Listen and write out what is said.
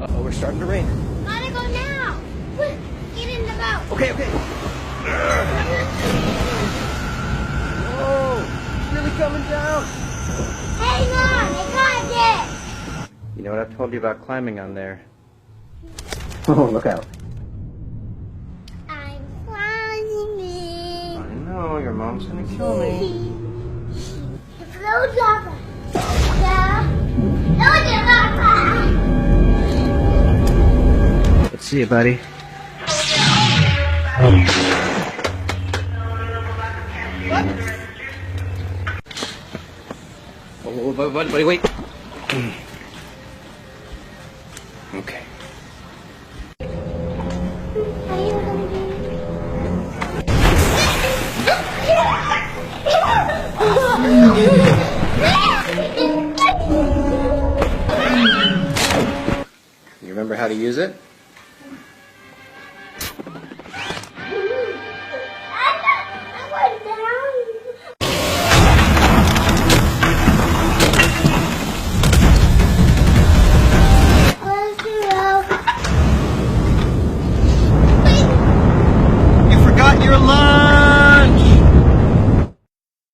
Uh-oh, we're starting to rain. Gotta go now. Quick, get in the boat. Okay, okay. Whoa, it's really coming down. Hang on, I got this. You know what I've told you about climbing on there? Oh, look out. I'm climbing. I know, your mom's gonna kill me. It's a little dropper. Yeah. Little dropper. Let's see you, buddy. Oh, buddy, wait. Okay. You remember how to use it?